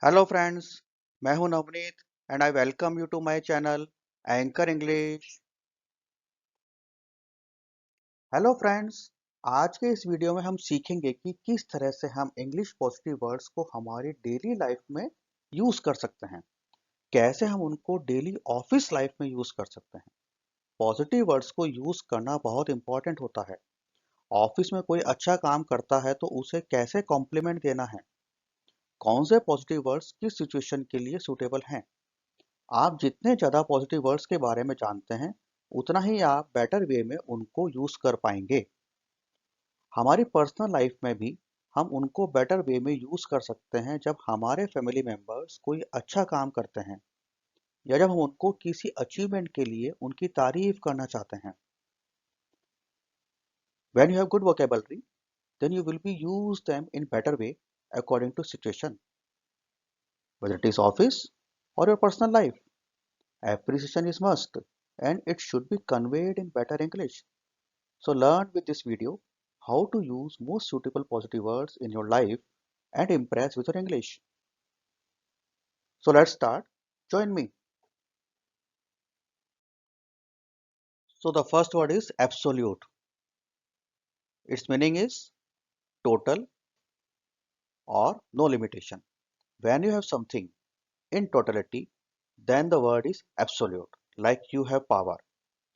Hello friends. मैं हूं Navneet and I welcome you to my channel anchor English. Hello friends, आज के इस वीडियो में हम सीखेंगे कि किस तरह से हम इंग्लिश पॉजिटिव वर्ड्स को हमारी डेली लाइफ में यूज कर सकते हैं, कैसे हम उनको डेली ऑफिस लाइफ में यूज कर सकते हैं। पॉजिटिव वर्ड्स को यूज करना बहुत इंपॉर्टेंट होता है। ऑफिस में कोई अच्छा काम करता है तो उसे कैसे कॉम्प्लीमेंट देना है, कौन से पॉजिटिव वर्ड्स किस सिचुएशन के लिए सूटेबल हैं। आप जितने ज़्यादा पॉजिटिव वर्ड्स के बारे में जानते हैं, उतना ही आप बेटर वे में उनको यूज़ कर पाएंगे। हमारी पर्सनल लाइफ में भी हम उनको बेटर वे में यूज़ कर सकते हैं जब हमारे फैमिली मेंबर्स कोई अच्छा काम करते हैं या जब हम उनको किसी अचीवमेंट के लिए उनकी तारीफ करना चाहते हैं। When you have good vocabulary, then you will be use them in better way according to situation, whether it is office or your personal life. Appreciation is must and it should be conveyed in better English. So learn with this video how to use most suitable positive words in your life and impress with your English. So let's start. Join me. So the first word is absolute. Its meaning is total or no limitation. When you have something in totality, then the word is absolute. Like you have power.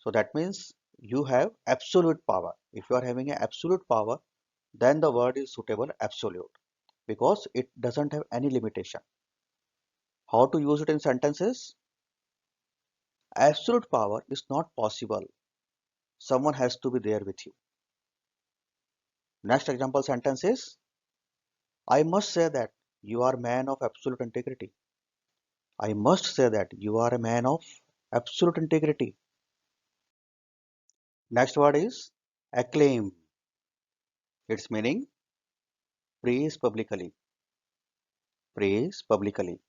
So that means you have absolute power. If you are having an absolute power, then the word is suitable absolute because it doesn't have any limitation. How to use it in sentences? Absolute power is not possible. Someone has to be there with you. Next example sentence is, I must say that you are a man of absolute integrity. I must say that you are a man of absolute integrity. Next word is acclaim. Its meaning praise publicly. Praise publicly.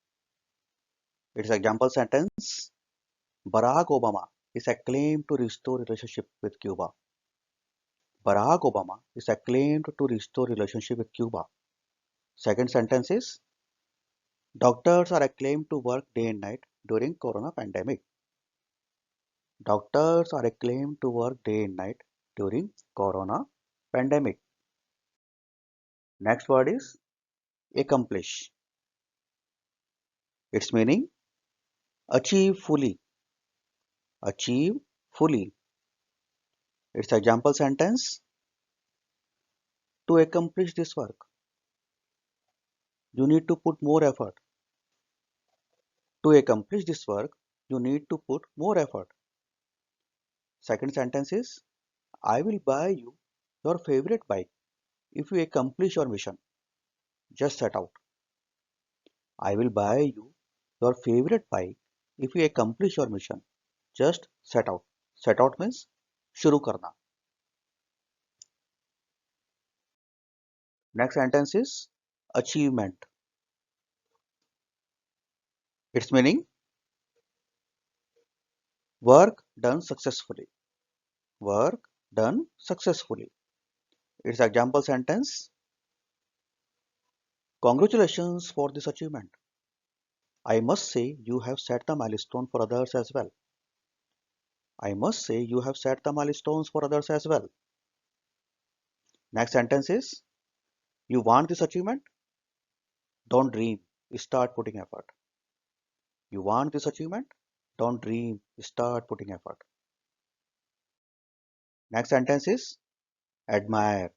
Its example sentence, Barack Obama is acclaimed to restore relationship with Cuba. Barack Obama is acclaimed to restore relationship with Cuba. Second sentence is, doctors are acclaimed to work day and night during corona pandemic. Doctors are acclaimed to work day and night during corona pandemic. Next word is accomplish. Its meaning achieve fully. Achieve fully. Its example sentence, to accomplish this work, you need to put more effort. To accomplish this work, you need to put more effort. Second sentence is, I will buy you your favorite bike if you accomplish your mission. Just set out. I will buy you your favorite bike if you accomplish your mission. Just set out. Set out means शुरू करना. Next sentence is achievement. Its meaning work done successfully. Work done successfully. Its example sentence, congratulations for this achievement. I must say you have set the milestone for others as well. I must say you have set the milestones for others as well. Next sentence is, you want this achievement? Don't dream, start putting effort. You want this achievement? Don't dream, start putting effort. Next sentence is admire.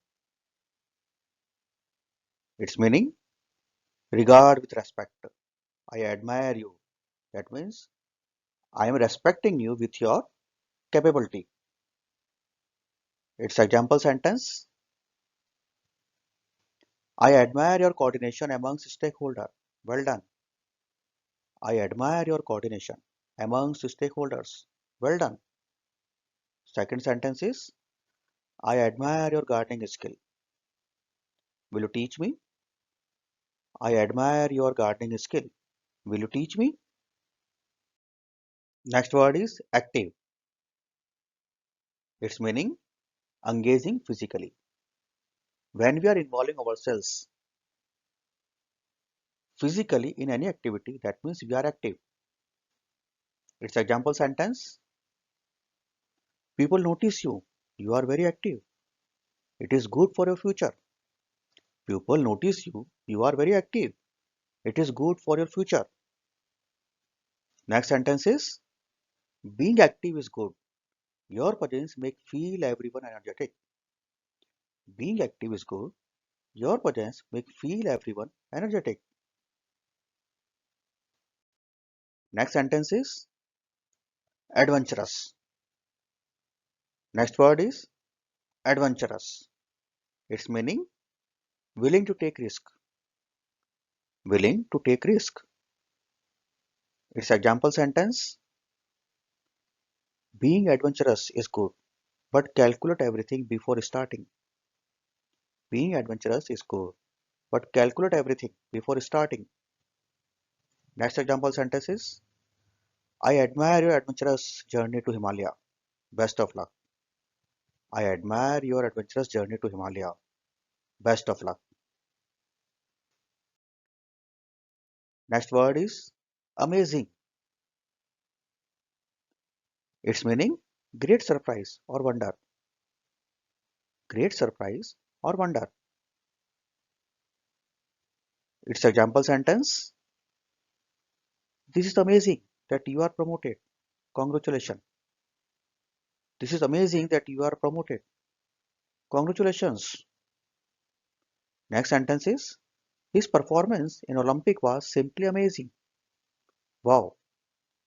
Its meaning regard with respect. I admire you. That means I am respecting you with your capability. Its example sentence, I admire your coordination amongst stakeholders. Well done. I admire your coordination amongst stakeholders. Well done. Second sentence is, I admire your gardening skill. Will you teach me? I admire your gardening skill. Will you teach me? Next word is active. Its meaning engaging physically. When we are involving ourselves physically in any activity, that means we are active. Its example sentence: people notice you. You are very active. It is good for your future. People notice you. You are very active. It is good for your future. Next sentence is: being active is good. Your presence make feel everyone energetic. Being active is good. Your presence make feel everyone energetic. Next sentence is adventurous. Next word is adventurous. Its meaning: willing to take risk. Willing to take risk. Its example sentence: being adventurous is good, but calculate everything before starting. Being adventurous is good, but calculate everything before starting. Next example sentence is: I admire your adventurous journey to Himalaya. Best of luck. I admire your adventurous journey to Himalaya. Best of luck. Next word is amazing. Its meaning: great surprise or wonder. Great surprise or wonder. Its example sentence: this is amazing that you are promoted. Congratulations. This is amazing that you are promoted. Congratulations. Next sentence is: his performance in Olympic was simply amazing. Wow.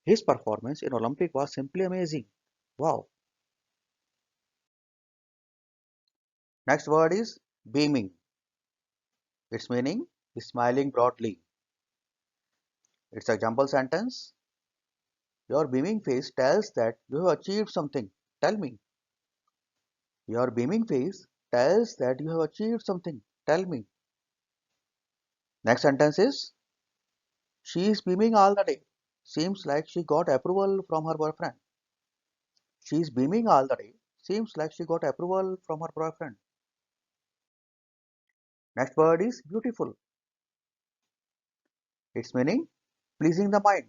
His performance in Olympic was simply amazing. Wow. Next word is beaming. Its meaning: smiling broadly. Its example sentence: your beaming face tells that you have achieved something. Tell me. Your beaming face tells that you have achieved something. Tell me. Next sentence is: she is beaming all the day. Seems like she got approval from her boyfriend. She is beaming all the day. Seems like she got approval from her boyfriend. Next word is beautiful. Its meaning: pleasing the mind.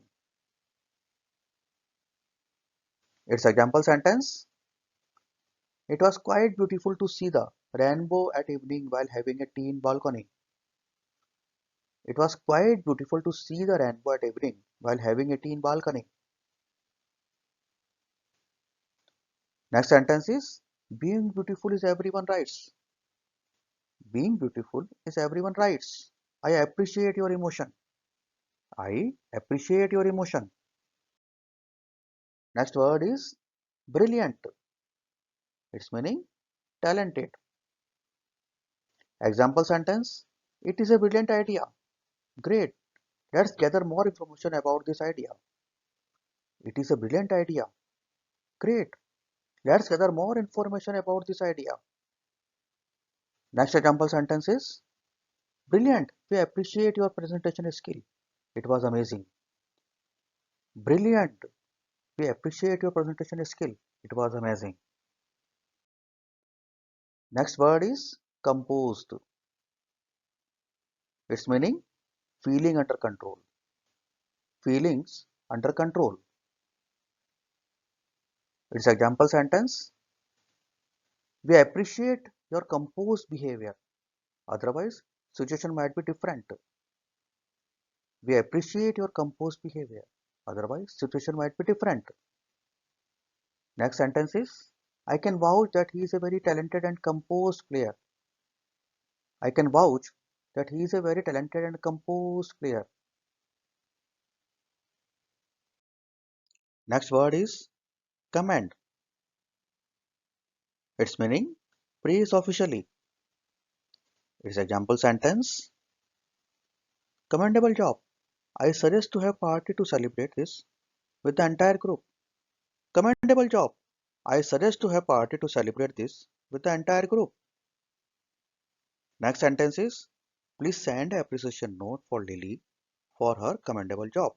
Its example sentence: it was quite beautiful to see the rainbow at evening while having a tea in balcony. It was quite beautiful to see the rainbow at evening while having a tea in balcony. Next sentence is: being beautiful is everyone rights. Being beautiful is everyone rights. I appreciate your emotion. I appreciate your emotion. Next word is brilliant. Its meaning: talented. Example sentence: it is a brilliant idea. Great. Let's gather more information about this idea. It is a brilliant idea. Great. Let's gather more information about this idea. Next example sentence is brilliant. We appreciate your presentation skill. It was amazing. Brilliant. We appreciate your presentation skill. It was amazing. Next word is composed. Its meaning: feeling under control. Feelings under control. Its example sentence: we appreciate your composed behavior. Otherwise, situation might be different. We appreciate your composed behavior. Otherwise, situation might be different. Next sentence is: I can vouch that he is a very talented and composed player. I can vouch that he is a very talented and composed player. Next word is commend. Its meaning: praise officially. Its example sentence: commendable job. I suggest to have party to celebrate this with the entire group. Commendable job. I suggest to have party to celebrate this with the entire group. Next sentence is: please send an appreciation note for Lily for her commendable job.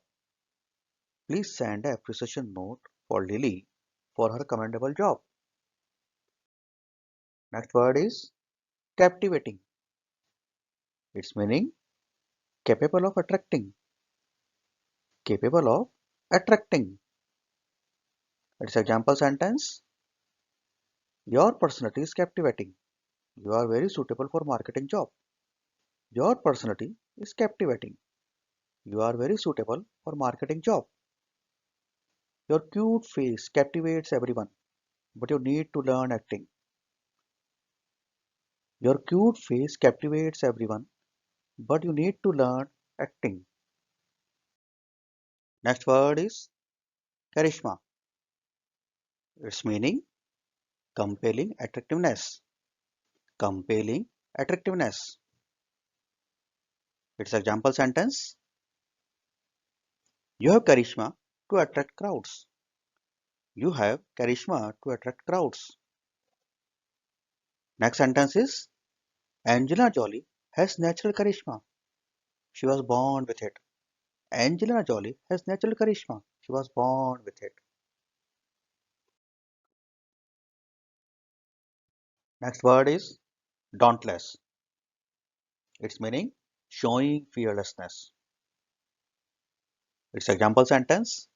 Please send an appreciation note for Lily for her commendable job. Next word is captivating. Its meaning: Capable of attracting. Capable of attracting. It's example sentence. Your personality is captivating. You are very suitable for marketing job. Your personality is captivating. You are very suitable for marketing job. Your cute face captivates everyone, but you need to learn acting. Your cute face captivates everyone, but you need to learn acting. Next word is charisma. Its meaning compelling attractiveness. Compelling attractiveness. Its example sentence. You have charisma to attract crowds. You have charisma to attract crowds. Next sentence is Angelina Jolie has natural charisma. She was born with it. Angelina Jolie has natural charisma. She was born with it. Next word is dauntless. Its meaning showing fearlessness. Its example sentence.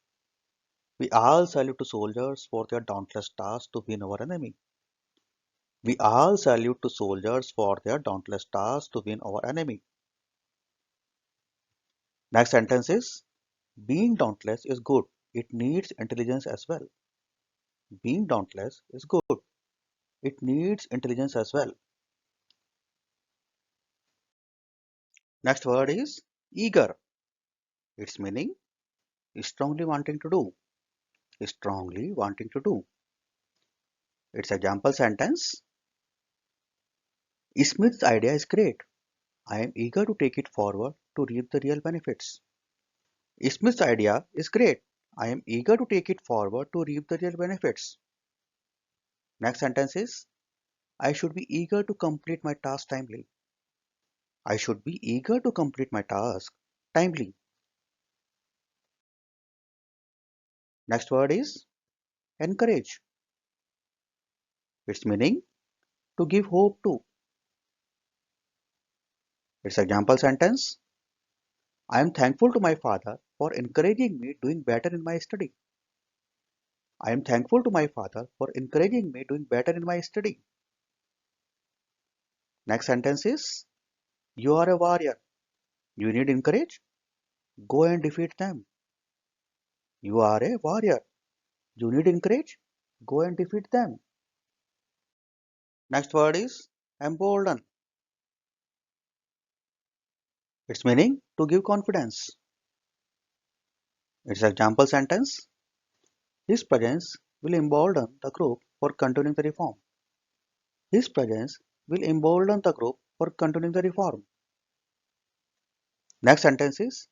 We all salute to soldiers for their dauntless task to win our enemy. We all salute to soldiers for their dauntless task to win our enemy. Next sentence is being dauntless is good. It needs intelligence as well. Being dauntless is good. It needs intelligence as well. Next word is eager. Its meaning strongly wanting to do. Strongly wanting to do. Its example sentence. Smith's idea is great. I am eager to take it forward to reap the real benefits. Smith's idea is great. I am eager to take it forward to reap the real benefits. Next sentence is I should be eager to complete my task timely. I should be eager to complete my task timely. Next word is encourage. Its meaning to give hope to. Its example sentence I am thankful to my father for encouraging me doing better in my study. I am thankful to my father for encouraging me doing better in my study. Next sentence is you are a warrior. You need encourage? Go and defeat them. You are a warrior. You need encourage? Go and defeat them. Next word is embolden. Its meaning to give confidence. Its example sentence his presence will embolden the group for continuing the reform. His presence will embolden the group for continuing the reform. Next sentence is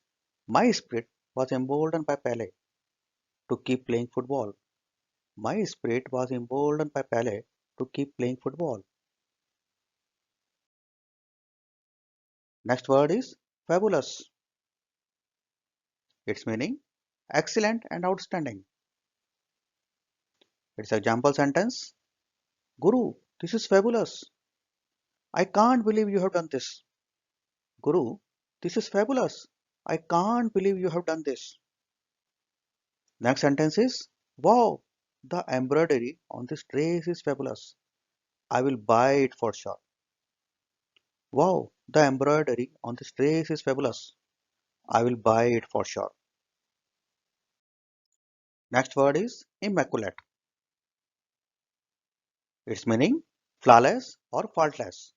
my spirit was emboldened by Pele to keep playing football. My spirit was emboldened by Pele to keep playing football. Next word is fabulous. Its meaning excellent and outstanding. Its example sentence Guru, this is fabulous. I can't believe you have done this. Guru, this is fabulous. I can't believe you have done this. Next sentence is wow, the embroidery on this dress is fabulous. I will buy it for sure. Wow, the embroidery on this dress is fabulous. I will buy it for sure. Next word is immaculate. Its meaning flawless or faultless.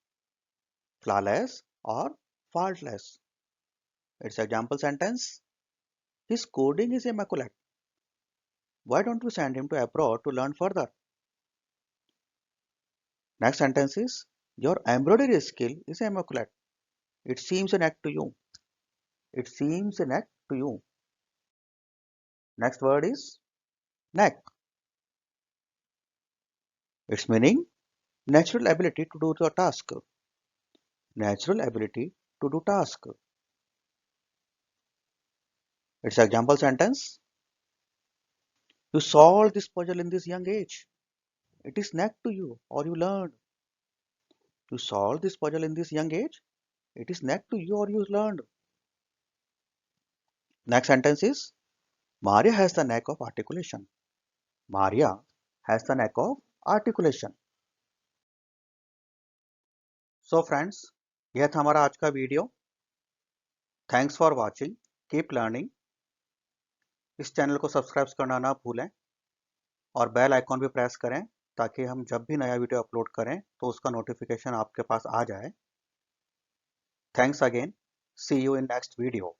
Flawless or faultless. Its example sentence his coding is immaculate. Why don't we send him to abroad to learn further? Next sentence is your embroidery skill is immaculate. It seems an act to you. It seems an act to you. Next word is knack. Its meaning natural ability to do the task. Natural ability to do task. Its example sentence you solved this puzzle in this young age. It is knack to you or you learned. You solved this puzzle in this young age. It is knack to you or you learned. Next sentence is Maria has the knack of articulation. Maria has the knack of articulation. So friends, यह था हमारा आज का video. Thanks for watching. Keep learning. इस channel को subscribe करना ना भूलें और बेल आइकॉन भी प्रेस करें ताकि हम जब भी नया वीडियो अपलोड करें तो उसका नोटिफिकेशन आपके पास आ जाए. Thanks again. See you in next video.